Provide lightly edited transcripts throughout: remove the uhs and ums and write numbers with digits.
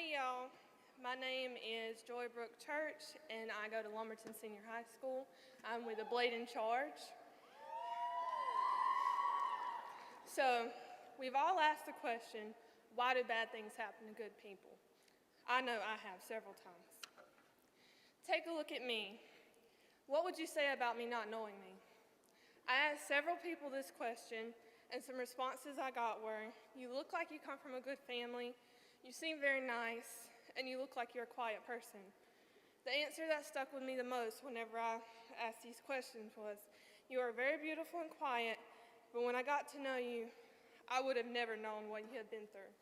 Hey y'all, my name is Joy Brooke Church and I go to Lumberton Senior High School. I'm with the Blade in Charge. So, we've all asked the question, why do bad things happen to good people? I know I have several times. Take a look at me. What would you say about me not knowing me? I asked several people this question, and some responses I got were, you look like you come from a good family, you seem very nice, and you look like you're a quiet person. The answer that stuck with me the most whenever I asked these questions was, you are very beautiful and quiet, but when I got to know you, I would have never known what you had been through.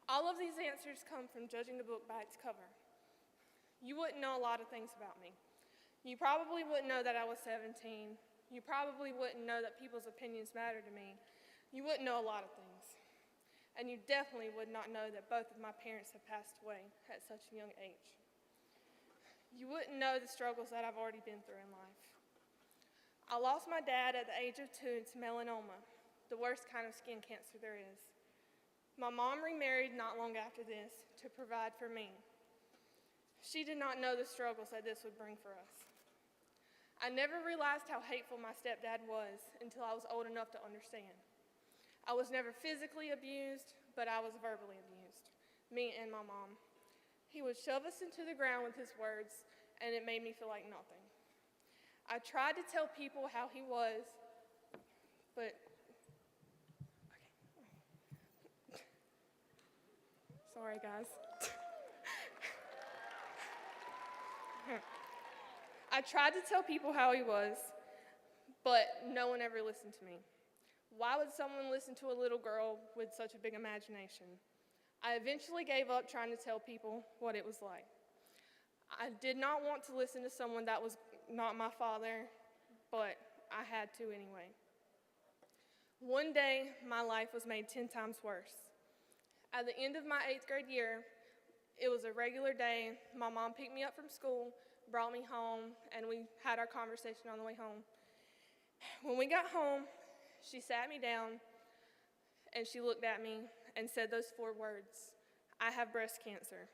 All of these answers come from judging the book by its cover. You wouldn't know a lot of things about me. You probably wouldn't know that I was 17. You probably wouldn't know that people's opinions matter to me. You wouldn't know a lot of things. And you definitely would not know that both of my parents have passed away at such a young age. You wouldn't know the struggles that I've already been through in life. I lost my dad at the age of 2 to melanoma, the worst kind of skin cancer there is. My mom remarried not long after this to provide for me. She did not know the struggles that this would bring for us. I never realized how hateful my stepdad was until I was old enough to understand. I was never physically abused, but I was verbally abused, me and my mom. He would shove us into the ground with his words, and it made me feel like nothing. I tried to tell people how he was, but, okay. Sorry, guys. I tried to tell people how he was, but no one ever listened to me. Why would someone listen to a little girl with such a big imagination? I eventually gave up trying to tell people what it was like. I did not want to listen to someone that was not my father, but I had to anyway. One day, my life was made 10 times worse. At the end of my 8th grade year, it was a regular day. My mom picked me up from school, brought me home, and we had our conversation on the way home. When we got home, she sat me down, and she looked at me and said those 4 words, I have breast cancer.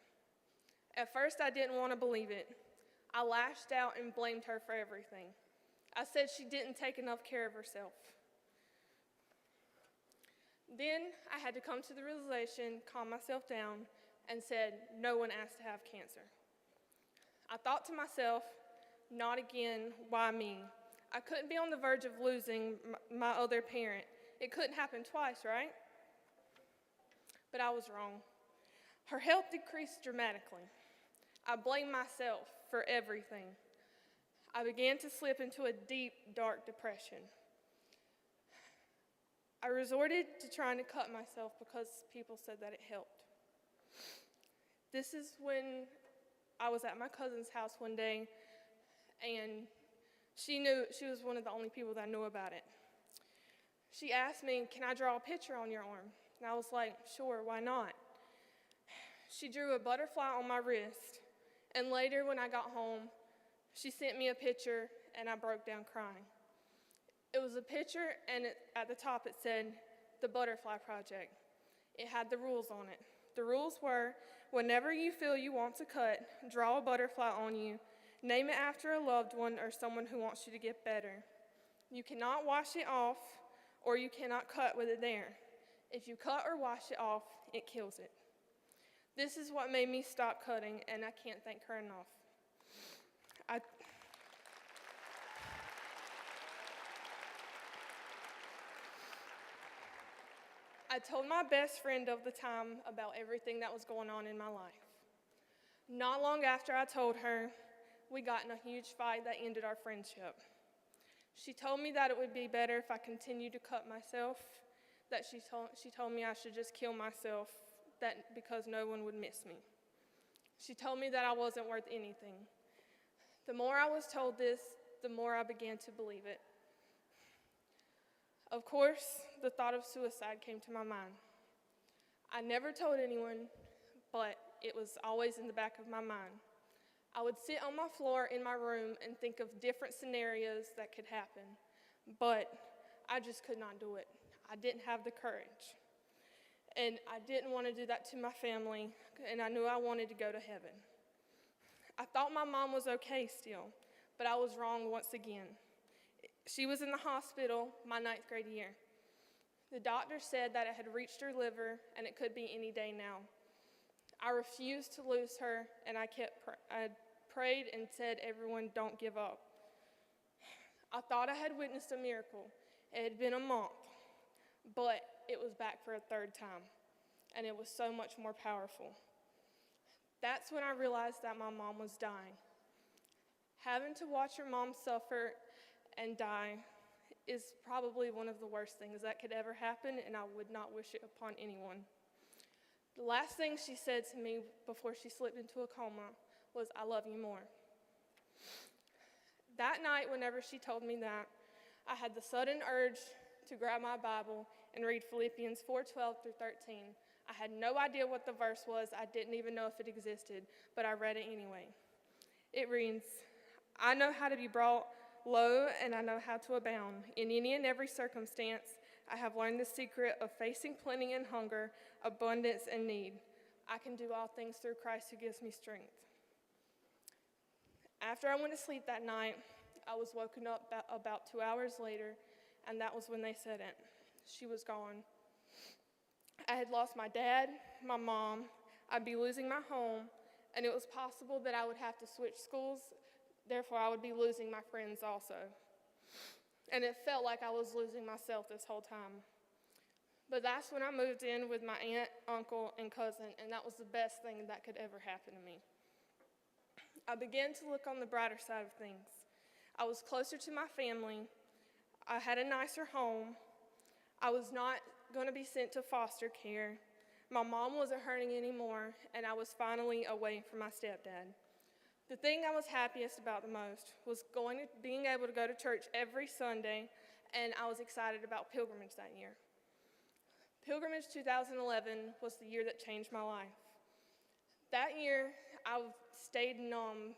At first, I didn't want to believe it. I lashed out and blamed her for everything. I said she didn't take enough care of herself. Then I had to come to the realization, calm myself down, and said, no one asked to have cancer. I thought to myself, not again, why me? I couldn't be on the verge of losing my other parent. It couldn't happen twice, right? But I was wrong. Her health decreased dramatically. I blamed myself for everything. I began to slip into a deep, dark depression. I resorted to trying to cut myself because people said that it helped. This is when I was at my cousin's house one day, and she was one of the only people that knew about it. She asked me, can I draw a picture on your arm? And I was like, sure, why not? She drew a butterfly on my wrist, and later when I got home, she sent me a picture, and I broke down crying. It was a picture, and at the top it said, the Butterfly Project. It had the rules on it. The rules were, whenever you feel you want to cut, draw a butterfly on you, name it after a loved one or someone who wants you to get better. You cannot wash it off, or you cannot cut with it there. If you cut or wash it off, it kills it. This is what made me stop cutting, and I can't thank her enough. I told my best friend of the time about everything that was going on in my life. Not long after I told her, we got in a huge fight that ended our friendship. She told me that it would be better if I continued to cut myself, that she told me I should just kill myself, that because no one would miss me. She told me that I wasn't worth anything. The more I was told this, the more I began to believe it. Of course, the thought of suicide came to my mind. I never told anyone, but it was always in the back of my mind. I would sit on my floor in my room and think of different scenarios that could happen, but I just could not do it. I didn't have the courage. and I didn't want to do that to my family, and I knew I wanted to go to heaven. I thought my mom was okay still, but I was wrong once again. She was in the hospital my 9th grade year. The doctor said that it had reached her liver and it could be any day now. I refused to lose her, and I prayed and said, "Everyone, don't give up." I thought I had witnessed a miracle. It had been a month, but it was back for a third time, and it was so much more powerful. That's when I realized that my mom was dying. Having to watch your mom suffer and die is probably one of the worst things that could ever happen, and I would not wish it upon anyone. The last thing she said to me before she slipped into a coma was, "I love you more." That night, whenever she told me that, I had the sudden urge to grab my Bible and read Philippians 4:12 through 13. I had no idea what the verse was. I didn't even know if it existed, but I read it anyway. It reads, "I know how to be brought low, and I know how to abound. In any and every circumstance, I have learned the secret of facing plenty and hunger, abundance and need. I can do all things through Christ who gives me strength." After I went to sleep that night, I was woken up about 2 hours later, and that was when they said it. She was gone. I had lost my dad, my mom, I'd be losing my home, and it was possible that I would have to switch schools. Therefore, I would be losing my friends also. And it felt like I was losing myself this whole time. But that's when I moved in with my aunt, uncle, and cousin, and that was the best thing that could ever happen to me. I began to look on the brighter side of things. I was closer to my family. I had a nicer home. I was not going to be sent to foster care. My mom wasn't hurting anymore, and I was finally away from my stepdad. The thing I was happiest about the most was being able to go to church every Sunday, and I was excited about pilgrimage that year. Pilgrimage 2011 was the year that changed my life. That year, I stayed numb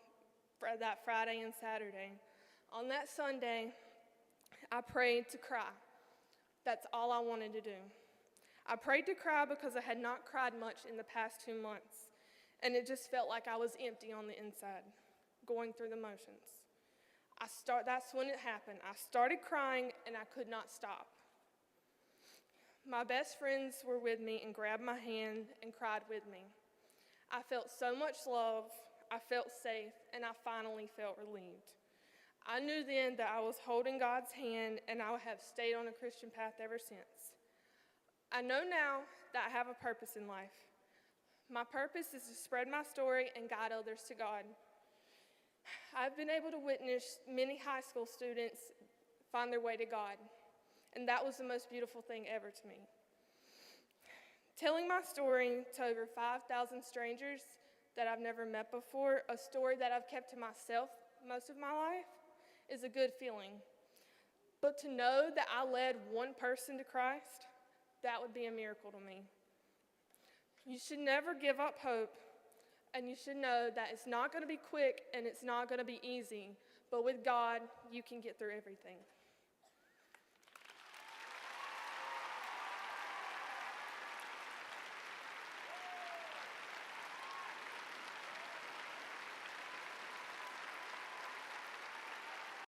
for that Friday and Saturday. On that Sunday, I prayed to cry. That's all I wanted to do. I prayed to cry because I had not cried much in the past 2 months, and it just felt like I was empty on the inside, going through the motions. That's when it happened. I started crying, and I could not stop. My best friends were with me and grabbed my hand and cried with me. I felt so much love, I felt safe, and I finally felt relieved. I knew then that I was holding God's hand, and I have stayed on a Christian path ever since. I know now that I have a purpose in life. My purpose is to spread my story and guide others to God. I've been able to witness many high school students find their way to God, and that was the most beautiful thing ever to me. Telling my story to over 5,000 strangers that I've never met before, a story that I've kept to myself most of my life, is a good feeling. But to know that I led one person to Christ, that would be a miracle to me. You should never give up hope, and you should know that it's not going to be quick and it's not going to be easy, but with God, you can get through everything.